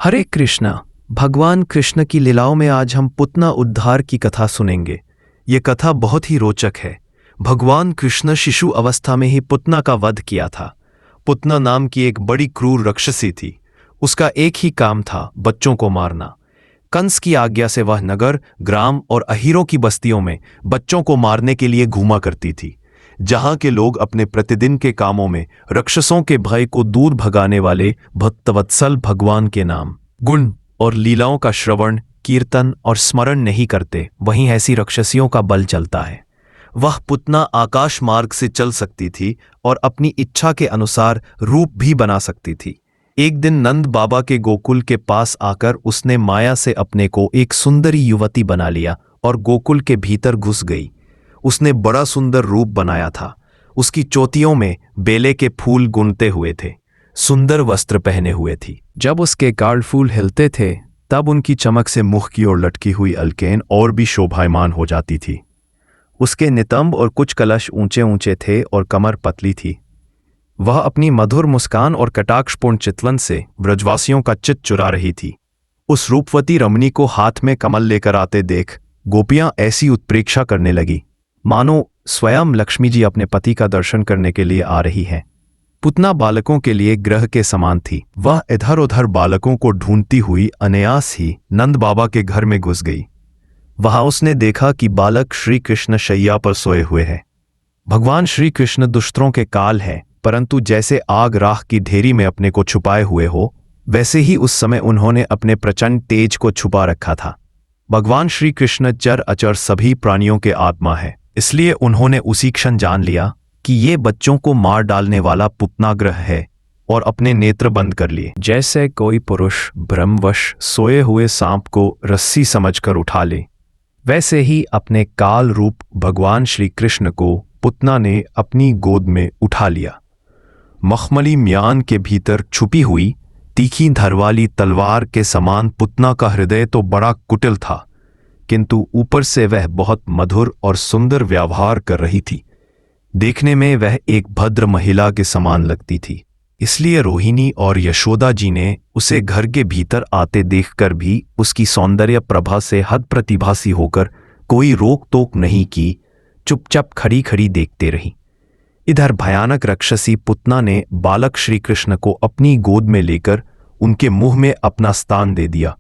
हरे कृष्णा। भगवान कृष्ण की लीलाओं में आज हम पुतना उद्धार की कथा सुनेंगे। ये कथा बहुत ही रोचक है। भगवान कृष्ण शिशु अवस्था में ही पुतना का वध किया था। पुतना नाम की एक बड़ी क्रूर राक्षसी थी। उसका एक ही काम था, बच्चों को मारना। कंस की आज्ञा से वह नगर, ग्राम और अहीरों की बस्तियों में बच्चों को मारने के लिए घूमा करती थी। जहां के लोग अपने प्रतिदिन के कामों में राक्षसों के भय को दूर भगाने वाले भक्तवत्सल भगवान के नाम, गुण और लीलाओं का श्रवण, कीर्तन और स्मरण नहीं करते, वहीं ऐसी राक्षसियों का बल चलता है। वह पुतना आकाश मार्ग से चल सकती थी और अपनी इच्छा के अनुसार रूप भी बना सकती थी। एक दिन नंद बाबा के गोकुल के पास आकर उसने माया से अपने को एक सुंदरी युवती बना लिया और गोकुल के भीतर घुस गई। उसने बड़ा सुंदर रूप बनाया था। उसकी चोटियों में बेले के फूल गुनते हुए थे, सुंदर वस्त्र पहने हुए थी। जब उसके गाल फूल हिलते थे तब उनकी चमक से मुख की ओर लटकी हुई अलकेन और भी शोभायमान हो जाती थी। उसके नितंब और कुछ कलश ऊंचे ऊंचे थे और कमर पतली थी। वह अपनी मधुर मुस्कान और कटाक्षपूर्ण चितवन से ब्रजवासियों का चित्त चुरा रही थी। उस रूपवती रमणी को हाथ में कमल लेकर आते देख गोपियां ऐसी उत्प्रेक्षा करने लगी मानो स्वयं लक्ष्मी जी अपने पति का दर्शन करने के लिए आ रही हैं। पुतना बालकों के लिए ग्रह के समान थी। वह इधर उधर बालकों को ढूंढती हुई अनायास ही नंद बाबा के घर में घुस गई। वहां उसने देखा कि बालक श्री कृष्ण शैया पर सोए हुए हैं। भगवान श्री कृष्ण दुष्टों के काल है, परंतु जैसे आग राख की ढेरी में अपने को छुपाए हुए हो, वैसे ही उस समय उन्होंने अपने प्रचंड तेज को छुपा रखा था। भगवान श्री कृष्ण चर अचर सभी प्राणियों के आत्मा है, इसलिए उन्होंने उसी क्षण जान लिया कि ये बच्चों को मार डालने वाला पुतनाग्रह है और अपने नेत्र बंद कर लिए। जैसे कोई पुरुष भ्रमवश सोए हुए सांप को रस्सी समझकर उठा ले, वैसे ही अपने काल रूप भगवान श्री कृष्ण को पुतना ने अपनी गोद में उठा लिया। मखमली म्यान के भीतर छुपी हुई तीखी धारवाली तलवार के समान पुतना का हृदय तो बड़ा कुटिल था, किंतु ऊपर से वह बहुत मधुर और सुंदर व्यवहार कर रही थी। देखने में वह एक भद्र महिला के समान लगती थी, इसलिए रोहिणी और यशोदा जी ने उसे घर के भीतर आते देखकर भी उसकी सौंदर्य प्रभा से हद प्रतिभासी होकर कोई रोक टोक नहीं की, चुपचाप खड़ी खड़ी देखते रही। इधर भयानक राक्षसी पुतना ने बालक श्री कृष्ण को अपनी गोद में लेकर उनके मुंह में अपना स्थान दे दिया,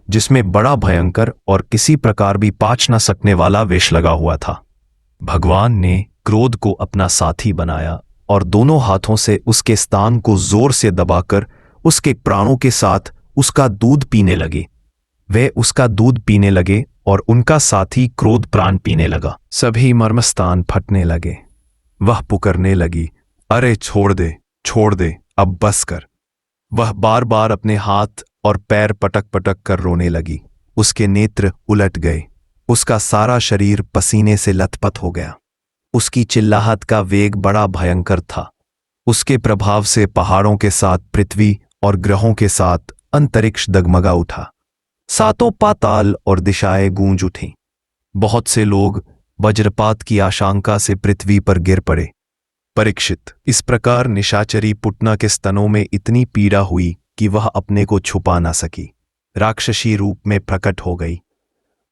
जिसमें बड़ा भयंकर और किसी प्रकार भी पाच न सकने वाला वेश लगा हुआ था। भगवान ने क्रोध को अपना साथी बनाया और दोनों हाथों से उसके स्थान को जोर से दबाकर उसके प्राणों के साथ उसका दूध पीने लगे। वे उसका दूध पीने लगे और उनका साथी क्रोध प्राण पीने लगा। सभी मर्मस्थान फटने लगे। वह पुकारने लगी, अरे छोड़ दे, अब बस कर। वह बार बार अपने हाथ और पैर पटक पटक कर रोने लगी। उसके नेत्र उलट गए। उसका सारा शरीर पसीने से लथपथ हो गया। उसकी चिल्लाहट का वेग बड़ा भयंकर था। उसके प्रभाव से पहाड़ों के साथ पृथ्वी और ग्रहों के साथ अंतरिक्ष डगमगा उठा। सातों पाताल और दिशाएं गूंज उठीं। बहुत से लोग वज्रपात की आशंका से पृथ्वी पर गिर पड़े। परीक्षित, इस प्रकार निशाचरी पुतना के स्तनों में इतनी पीड़ा हुई कि वह अपने को छुपा न सकी। राक्षसी रूप में प्रकट हो गई।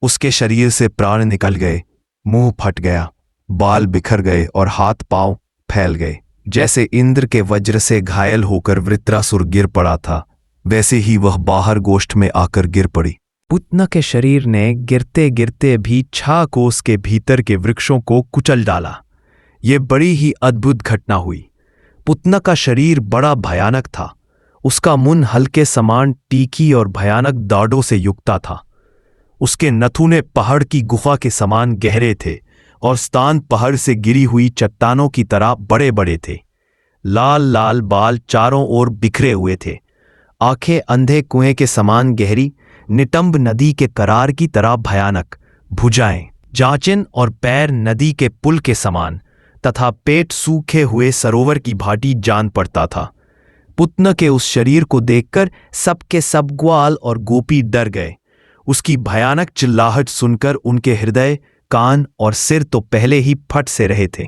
उसके शरीर से प्राण निकल गए, मुंह फट गया, बाल बिखर गए और हाथ पांव फैल गए। जैसे इंद्र के वज्र से घायल होकर वृत्रासुर गिर पड़ा था, वैसे ही वह बाहर गोष्ठ में आकर गिर पड़ी। पुतना के शरीर ने गिरते गिरते भी 6 कोस के भीतर के वृक्षों को कुचल डाला। ये बड़ी ही अद्भुत घटना हुई। पुतना का शरीर बड़ा भयानक था। उसका मुंह हल्के समान तीखी और भयानक दाढ़ों से युक्ता था। उसके नथुने पहाड़ की गुफा के समान गहरे थे और स्तन पहाड़ से गिरी हुई चट्टानों की तरह बड़े बड़े थे। लाल लाल बाल चारों ओर बिखरे हुए थे। आंखें अंधे कुएं के समान गहरी, नितंब नदी के करार की तरह भयानक, भुजाएं, जांचिन और पैर नदी के पुल के समान तथा पेट सूखे हुए सरोवर की भांति जान पड़ता था। पुतना के उस शरीर को देखकर सबके सब ग्वाल और गोपी डर गए। उसकी भयानक चिल्लाहट सुनकर उनके हृदय, कान और सिर तो पहले ही फट से रहे थे।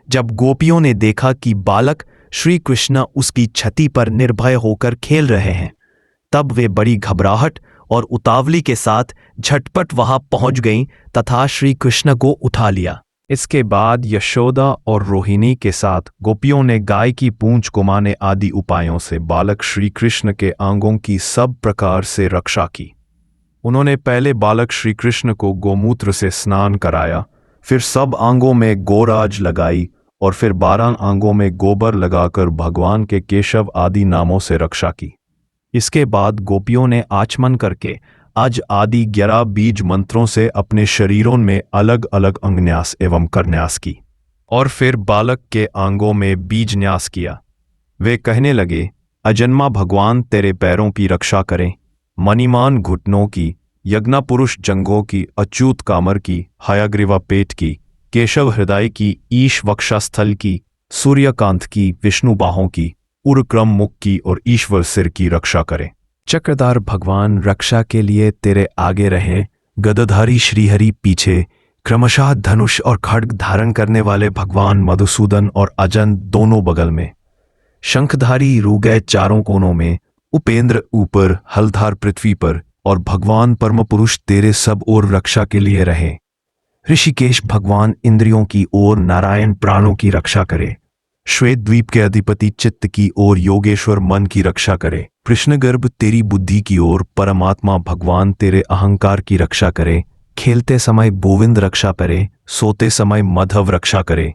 जब गोपियों ने देखा कि बालक श्री कृष्ण उसकी छाती पर निर्भय होकर खेल रहे हैं, तब वे बड़ी घबराहट और उतावली के साथ झटपट वहां पहुंच गईं तथा श्री कृष्ण को उठा लिया। इसके बाद यशोदा और रोहिणी के साथ गोपियों ने गाय की पूंछ घुमाने आदि उपायों से बालक श्री कृष्ण के अंगों की सब प्रकार से रक्षा की। उन्होंने पहले बालक श्री कृष्ण को गोमूत्र से स्नान कराया, फिर सब अंगों में गोराज लगाई और फिर 12 अंगों में गोबर लगाकर भगवान के केशव आदि नामों से रक्षा की। इसके बाद गोपियों ने आचमन करके आज आदि 11 बीज मंत्रों से अपने शरीरों में अलग अलग अंगन्यास एवं करन्यास की और फिर बालक के अंगों में बीज न्यास किया। वे कहने लगे, अजन्मा भगवान तेरे पैरों की रक्षा करें, मणिमान घुटनों की, यज्ञ पुरुष जंघों की, अच्युत कामर की, हयाग्रीवा पेट की, केशव हृदय की, ईश वक्षस्थल की, सूर्यकांत की, विष्णु बाहों की, उर्क्रम मुख की और ईश्वर सिर की रक्षा करें। चक्रधार भगवान रक्षा के लिए तेरे आगे रहे, गदधारी श्रीहरि पीछे, क्रमशः धनुष और खड्ग धारण करने वाले भगवान मधुसूदन और अजन दोनों बगल में, शंखधारी रुगय चारों कोनों में, उपेंद्र ऊपर, हलधार पृथ्वी पर और भगवान परम पुरुष तेरे सब ओर रक्षा के लिए रहे। ऋषिकेश भगवान इंद्रियों की ओर, नारायण प्राणों की रक्षा करे, श्वेत द्वीप के अधिपति चित्त की ओर, योगेश्वर मन की रक्षा करे, कृष्णगर्भ तेरी बुद्धि की ओर, परमात्मा भगवान तेरे अहंकार की रक्षा करे, खेलते समय गोविंद रक्षा करे, सोते समय माधव रक्षा करे,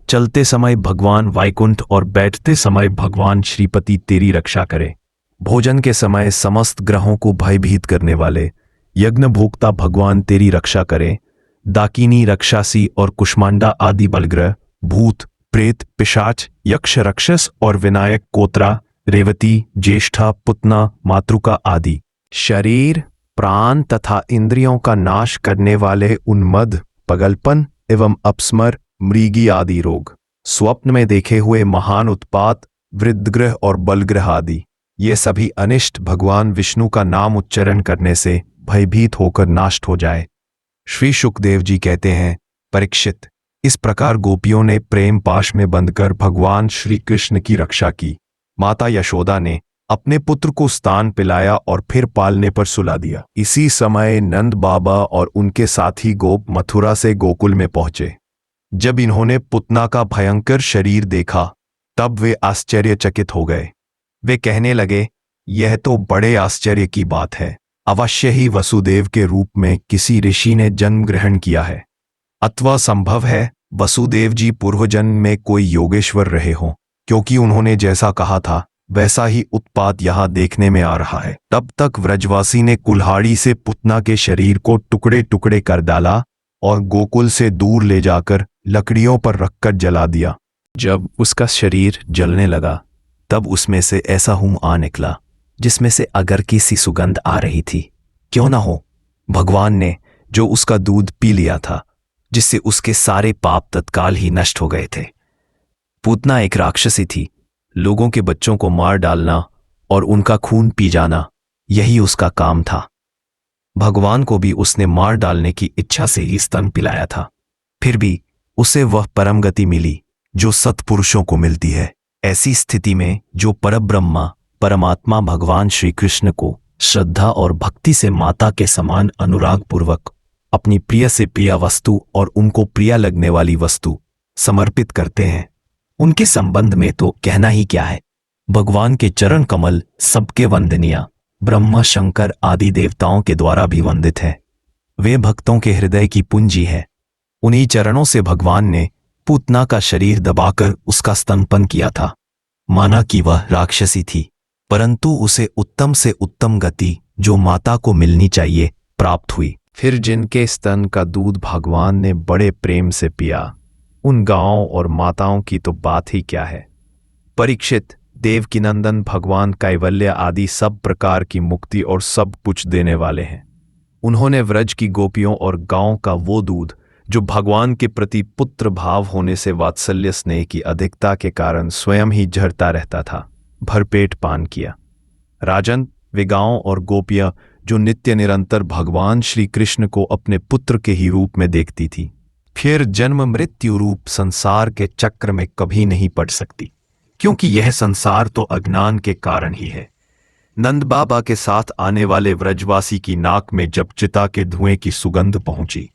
चलते समय भगवान वैकुंठ और बैठते समय भगवान श्रीपति तेरी रक्षा करे, भोजन के समय समस्त ग्रहों को भयभीत करने वाले यज्ञ भोक्ता भगवान तेरी रक्षा करे, दाकिनी रक्षासी और कुष्मांडा आदि बलग्रह, भूत प्रेत पिशाच यक्ष राक्षस और विनायक कोत्रा, रेवती, ज्येष्ठा, पुतना, मातृका आदि शरीर प्राण तथा इंद्रियों का नाश करने वाले उन्मद, पगलपन एवं अपस्मर, मृगी आदि रोग, स्वप्न में देखे हुए महान उत्पात, वृद्धग्रह और बलग्रह आदि, ये सभी अनिष्ट भगवान विष्णु का नाम उच्चारण करने से भयभीत होकर नाश हो जाए। श्री शुकदेव जी कहते हैं, परीक्षित, इस प्रकार गोपियों ने प्रेम पाश में बंधकर भगवान श्री कृष्ण की रक्षा की। माता यशोदा ने अपने पुत्र को स्तन पिलाया और फिर पालने पर सुला दिया। इसी समय नंद बाबा और उनके साथी गोप मथुरा से गोकुल में पहुंचे। जब इन्होंने पुतना का भयंकर शरीर देखा तब वे आश्चर्यचकित हो गए। वे कहने लगे, यह तो बड़े आश्चर्य की बात है, अवश्य ही वसुदेव के रूप में किसी ऋषि ने जन्म ग्रहण किया है, अथवा संभव है वसुदेव जी पूर्वजन्म में कोई योगेश्वर रहे हों, क्योंकि उन्होंने जैसा कहा था वैसा ही उत्पात यहाँ देखने में आ रहा है। तब तक व्रजवासी ने कुल्हाड़ी से पुतना के शरीर को टुकड़े टुकड़े कर डाला और गोकुल से दूर ले जाकर लकड़ियों पर रखकर जला दिया। जब उसका शरीर जलने लगा तब उसमें से ऐसा हुम आ निकला जिसमें से अगर की सी सुगंध आ रही थी। क्यों ना हो, भगवान ने जो उसका दूध पी लिया था, जिससे उसके सारे पाप तत्काल ही नष्ट हो गए थे। पूतना एक राक्षसी थी, लोगों के बच्चों को मार डालना और उनका खून पी जाना, यही उसका काम था। भगवान को भी उसने मार डालने की इच्छा से ही स्तन पिलाया था, फिर भी उसे वह परम गति मिली जो सत्पुरुषों को मिलती है। ऐसी स्थिति में जो परब्रह्मा परमात्मा भगवान श्री कृष्ण को श्रद्धा और भक्ति से माता के समान अनुराग पूर्वक अपनी प्रिय से प्रिय वस्तु और उनको प्रिय लगने वाली वस्तु समर्पित करते हैं, उनके संबंध में तो कहना ही क्या है। भगवान के चरण कमल सबके वंदनीय, ब्रह्मा शंकर आदि देवताओं के द्वारा भी वंदित है। वे भक्तों के हृदय की पूंजी है। उन्हीं चरणों से भगवान ने पूतना का शरीर दबाकर उसका स्तनपन किया था। माना कि वह राक्षसी थी, परंतु उसे उत्तम से उत्तम गति जो माता को मिलनी चाहिए प्राप्त हुई। फिर जिनके स्तन का दूध भगवान ने बड़े प्रेम से पिया, उन गांवों और माताओं की तो बात ही क्या है। परीक्षित, देवकीनंदन भगवान कैवल्य आदि सब प्रकार की मुक्ति और सब कुछ देने वाले हैं। उन्होंने व्रज की गोपियों और गांव का वो दूध जो भगवान के प्रति पुत्र भाव होने से वात्सल्य स्नेह की अधिकता के कारण स्वयं ही झरता रहता था, भरपेट पान किया। राजन, वे गांव और गोपियां जो नित्य निरंतर भगवान श्री कृष्ण को अपने पुत्र के ही रूप में देखती थी, फिर जन्म मृत्यु रूप संसार के चक्र में कभी नहीं पड़ सकती, क्योंकि यह संसार तो अज्ञान के कारण ही है। नंद बाबा के साथ आने वाले व्रजवासी की नाक में जब चिता के धुएं की सुगंध पहुंची,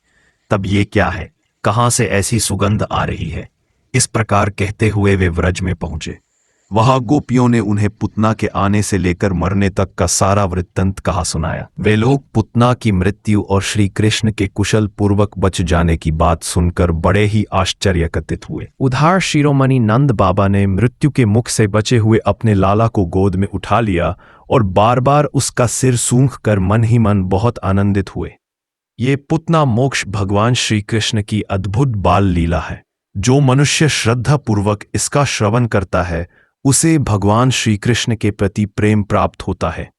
तब ये क्या है, कहां से ऐसी सुगंध आ रही है, इस प्रकार कहते हुए वे व्रज में पहुंचे। वहां गोपियों ने उन्हें पुतना के आने से लेकर मरने तक का सारा वृत्तांत कहा सुनाया। वे लोग पुतना की मृत्यु और श्री कृष्ण के कुशल पूर्वक बच जाने की बात सुनकर बड़े ही आश्चर्यचकित हुए। उधार शिरोमणि नंद बाबा ने मृत्यु के मुख से बचे हुए अपने लाला को गोद में उठा लिया और बार बार उसका सिर सूंघ कर मन ही मन बहुत आनंदित हुए। ये पुतना मोक्ष भगवान श्री कृष्ण की अद्भुत बाल लीला है। जो मनुष्य श्रद्धा पूर्वक इसका श्रवण करता है, उसे भगवान श्री कृष्ण के प्रति प्रेम प्राप्त होता है।